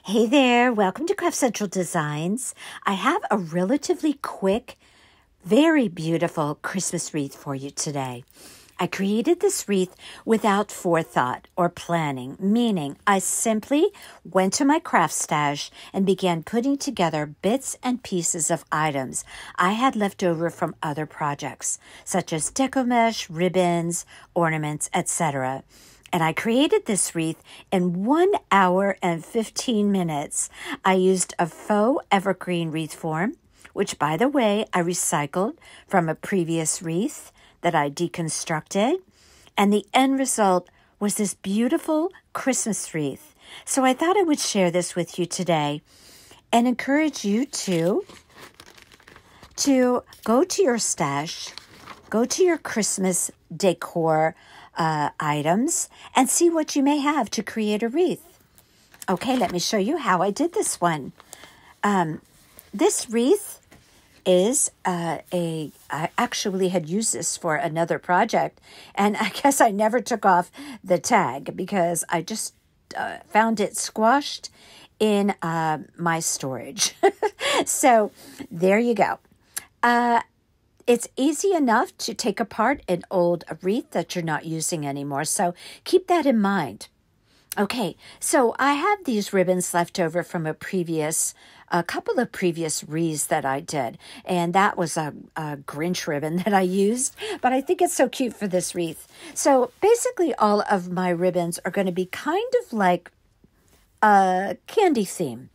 Hey there, welcome to Craft Central Designs. I have a relatively quick, very beautiful Christmas wreath for you today. I created this wreath without forethought or planning, meaning I simply went to my craft stash and began putting together bits and pieces of items I had left over from other projects, such as deco mesh, ribbons, ornaments, etc. And I created this wreath in 1 hour and 15 minutes. I used a faux evergreen wreath form, which, by the way, I recycled from a previous wreath that I deconstructed. And the end result was this beautiful Christmas wreath. So I thought I would share this with you today and encourage you to go to your stash, go to your Christmas decor items and see what you may have to create a wreath. Okay, let me show you how I did this one. This wreath is I actually had used this for another project, and I guess I never took off the tag because I just found it squashed in my storage. So there you go. It's easy enough to take apart an old wreath that you're not using anymore, so keep that in mind. Okay, so I have these ribbons left over from a couple of previous wreaths that I did, and that was a Grinch ribbon that I used, but I think it's so cute for this wreath. So basically all of my ribbons are going to be kind of like a candy theme.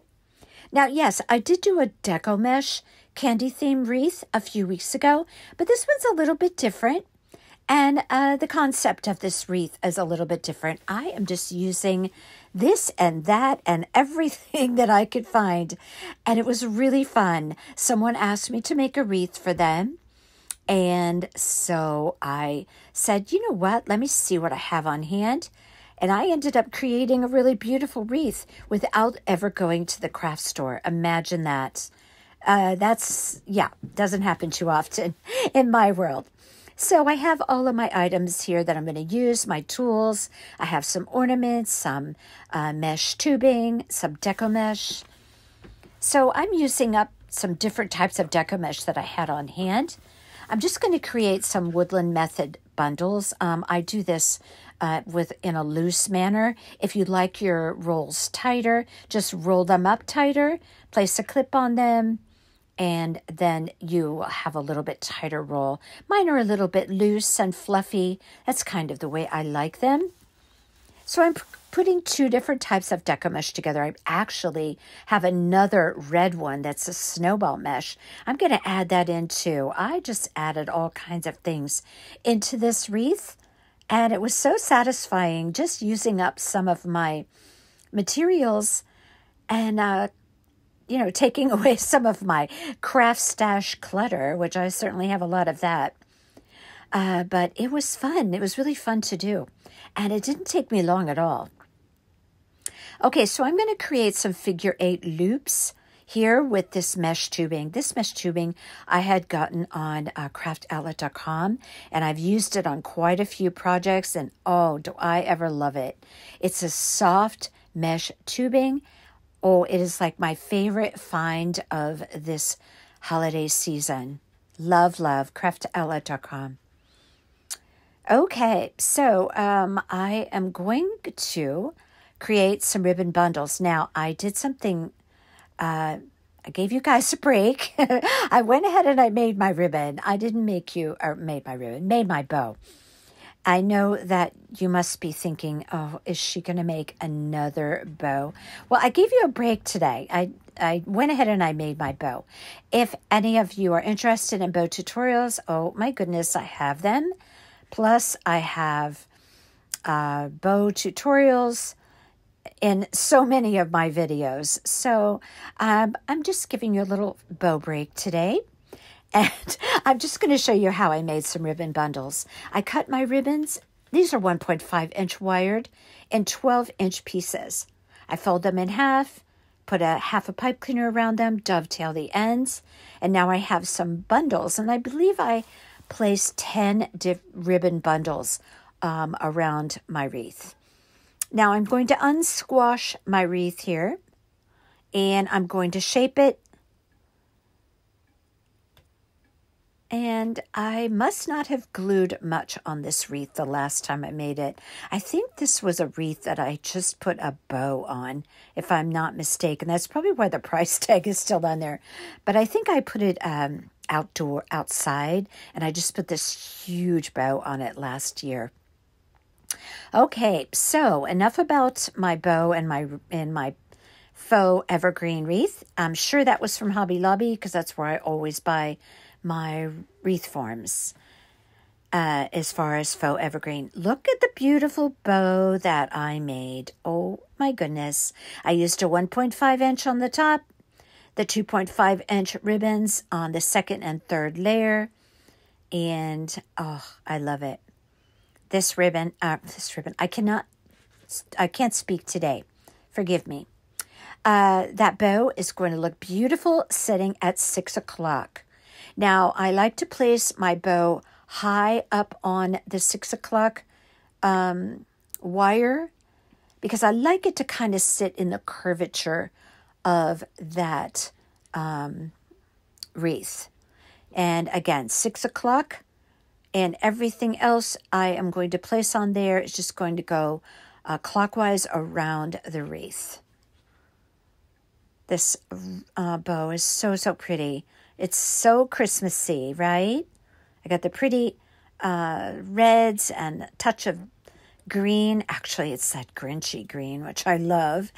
Now, yes, I did do a deco mesh candy theme wreath a few weeks ago, but this one's a little bit different, and the concept of this wreath is a little bit different. I am just using this and that and everything that I could find, and it was really fun. Someone asked me to make a wreath for them, and so I said, you know what, let me see what I have on hand. And I ended up creating a really beautiful wreath without ever going to the craft store. Imagine that. Doesn't happen too often in my world. So I have all of my items here that I'm going to use, my tools. I have some ornaments, some mesh tubing, some deco mesh. So I'm using up some different types of deco mesh that I had on hand. I'm just going to create some woodland method bundles. I do this in a loose manner. If you like your rolls tighter, just roll them up tighter, place a clip on them, and then you have a little bit tighter roll. Mine are a little bit loose and fluffy. That's kind of the way I like them. So I'm putting two different types of deco mesh together. I actually have another red one that's a snowball mesh. I'm going to add that in too. I just added all kinds of things into this wreath, and it was so satisfying just using up some of my materials and taking away some of my craft stash clutter, which I certainly have a lot of that. But it was fun. It was really fun to do. And it didn't take me long at all. Okay, so I'm going to create some figure 8 loops here with this mesh tubing. This mesh tubing I had gotten on craftcentraldesigns.com, and I've used it on quite a few projects, and oh, do I ever love it. It's a soft mesh tubing. Oh, it is like my favorite find of this holiday season. Love, craftcentraldesigns.com. Okay, so I am going to create some ribbon bundles. Now, I did something, I gave you guys a break. I went ahead and I made my ribbon. I didn't made my bow. I know that you must be thinking, oh, is she going to make another bow? Well, I gave you a break today. I went ahead and I made my bow. If any of you are interested in bow tutorials, oh my goodness, I have them. Plus, I have bow tutorials in so many of my videos. So I'm just giving you a little bow break today. And I'm just going to show you how I made some ribbon bundles. I cut my ribbons. These are 1.5 inch wired in 12-inch pieces. I fold them in half, put half a pipe cleaner around them, dovetail the ends, and now I have some bundles. And I believe I placed 10 ribbon bundles around my wreath. Now I'm going to unsquash my wreath here. And I'm going to shape it. And I must not have glued much on this wreath the last time I made it. I think this was a wreath that I just put a bow on, if I'm not mistaken. That's probably why the price tag is still on there. But I think I put it outside, and I just put this huge bow on it last year. Okay, so enough about my bow and my faux evergreen wreath. I'm sure that was from Hobby Lobby because that's where I always buy my wreath forms. As far as faux evergreen, look at the beautiful bow that I made. Oh my goodness. I used a 1.5 inch on the top, the 2.5 inch ribbons on the second and third layer, and oh, I love it. This ribbon, I can't speak today. Forgive me. That bow is going to look beautiful sitting at 6 o'clock. Now, I like to place my bow high up on the 6 o'clock wire because I like it to kind of sit in the curvature of that wreath. And again, 6 o'clock, and everything else I am going to place on there is just going to go clockwise around the wreath. This bow is so, so pretty. It's so Christmassy, right? I got the pretty reds and a touch of green. Actually, it's that Grinchy green, which I love.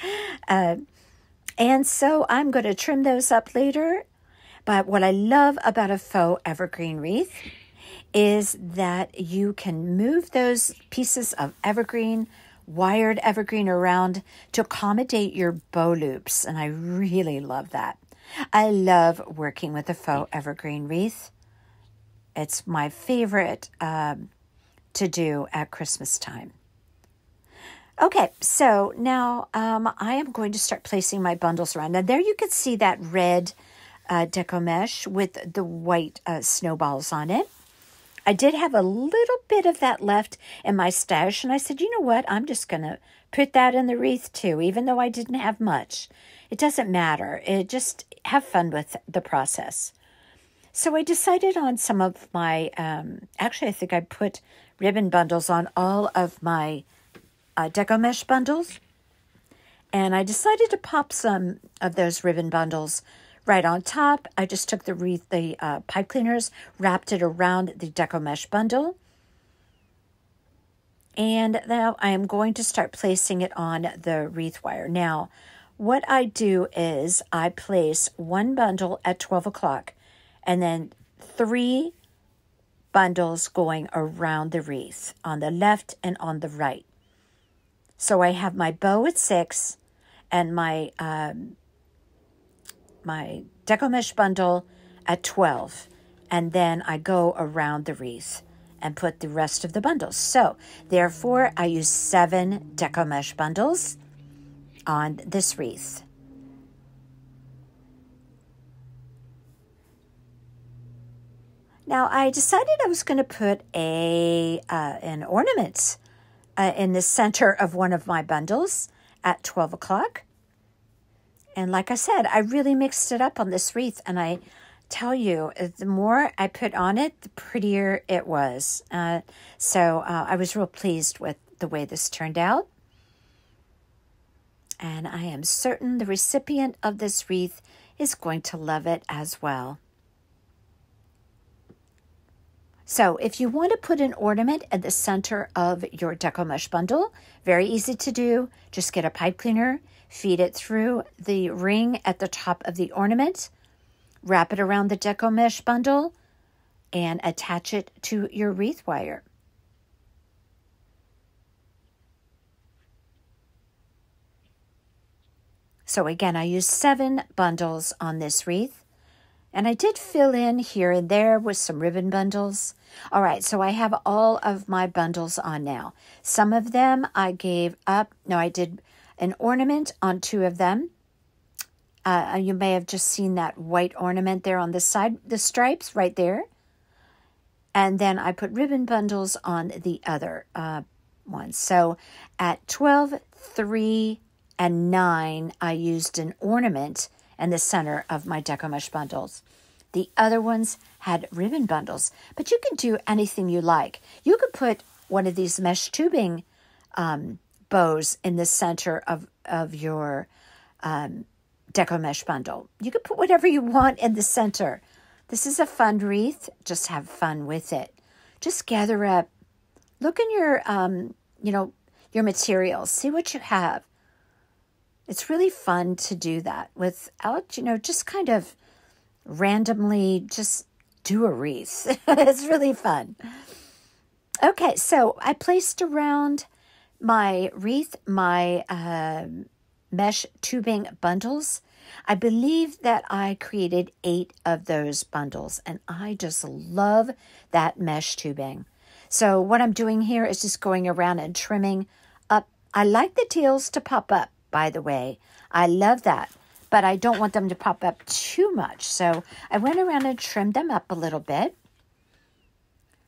And so I'm going to trim those up later. But what I love about a faux evergreen wreath is that you can move those pieces of evergreen, wired evergreen around to accommodate your bow loops. And I really love that. I love working with a faux evergreen wreath. It's my favorite to do at Christmas time. Okay, so now I am going to start placing my bundles around. Now there you can see that red deco mesh with the white snowballs on it. I did have a little bit of that left in my stash, and I said, you know what, I'm just going to put that in the wreath too, even though I didn't have much. It doesn't matter. It just have fun with the process. So I decided on some of my, actually I think I put ribbon bundles on all of my deco mesh bundles. And I decided to pop some of those ribbon bundles right on top. I just took the wreath, the pipe cleaners, wrapped it around the deco mesh bundle. And now I am going to start placing it on the wreath wire. Now, what I do is I place one bundle at 12 o'clock and then 3 bundles going around the wreath on the left and on the right. So I have my bow at 6 and my my deco mesh bundle at 12. And then I go around the wreath and put the rest of the bundles. So therefore, I use 7 deco mesh bundles on this wreath. Now, I decided I was going to put an ornament in the center of one of my bundles at 12 o'clock. And like I said, I really mixed it up on this wreath. And I tell you, the more I put on it, the prettier it was. So I was real pleased with the way this turned out. And I am certain the recipient of this wreath is going to love it as well. So if you want to put an ornament at the center of your deco mesh bundle, very easy to do. Just get a pipe cleaner, feed it through the ring at the top of the ornament, wrap it around the deco mesh bundle, and attach it to your wreath wire. So again, I used 7 bundles on this wreath. And I did fill in here and there with some ribbon bundles. All right, so I have all of my bundles on now. Some of them I gave up. No, I did an ornament on 2 of them. You may have just seen that white ornament there on the side, the stripes right there. And then I put ribbon bundles on the other ones. So at 12, 3, and 9, I used an ornament in the center of my deco mesh bundles. The other ones had ribbon bundles, but you can do anything you like. You could put one of these mesh tubing bows in the center of your deco mesh bundle. You could put whatever you want in the center. This is a fun wreath. Just have fun with it. Just gather up. Look in your, your materials. See what you have. It's really fun to do that without, just kind of randomly just do a wreath. It's really fun. Okay, so I placed around my wreath, my mesh tubing bundles. I believe that I created 8 of those bundles, and I just love that mesh tubing. So what I'm doing here is just going around and trimming up. I like the tails to pop up, by the way. I love that, but I don't want them to pop up too much. So I went around and trimmed them up a little bit.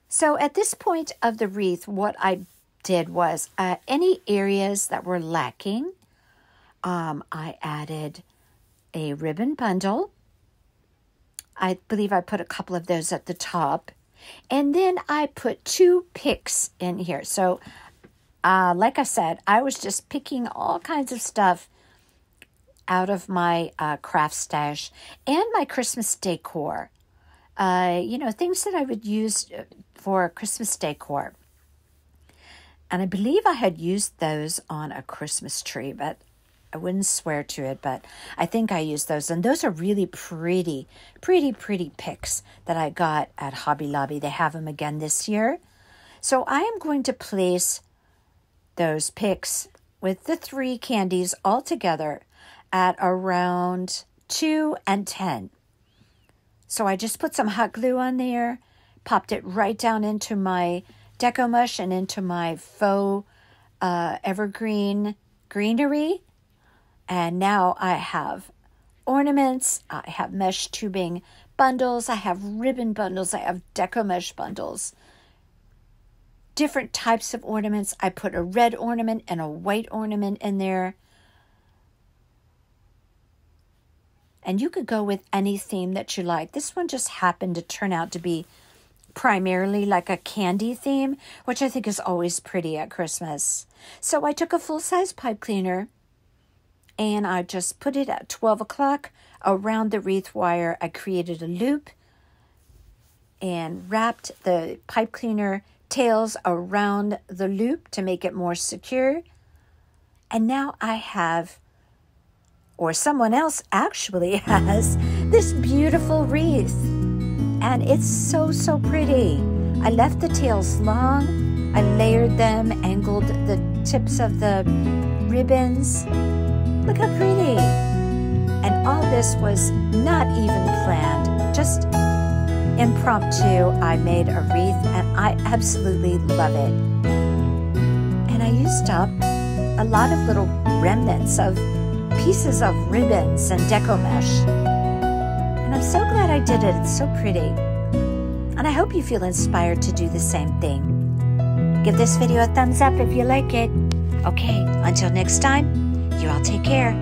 So at this point of the wreath, what I did was any areas that were lacking, I added a ribbon bundle. I believe I put a couple of those at the top. And then I put 2 picks in here. So like I said, I was just picking all kinds of stuff out of my craft stash and my Christmas decor. Things that I would use for Christmas decor. And I believe I had used those on a Christmas tree, but I wouldn't swear to it, but I think I used those. And those are really pretty picks that I got at Hobby Lobby. They have them again this year. So I am going to place those picks with the 3 candies all together at around 2 and 10. So I just put some hot glue on there, popped it right down into my deco mush and into my faux evergreen greenery. And now I have ornaments, I have mesh tubing bundles, I have ribbon bundles, I have deco mesh bundles. Different types of ornaments. I put a red ornament and a white ornament in there. And you could go with any theme that you like. This one just happened to turn out to be primarily like a candy theme, which I think is always pretty at Christmas. So I took a full-size pipe cleaner and I just put it at 12 o'clock around the wreath wire. I created a loop and wrapped the pipe cleaner tails around the loop to make it more secure. And now I have, or someone else actually has, this beautiful wreath. And it's so pretty. I left the tails long. I layered them, angled the tips of the ribbons. Look how pretty. And all this was not even planned, just impromptu. I made a wreath and I absolutely love it. And I used up a lot of little remnants of pieces of ribbons and deco mesh. And I'm so glad I did it. It's so pretty. And I hope you feel inspired to do the same thing. Give this video a thumbs up if you like it. Okay, until next time, you all take care.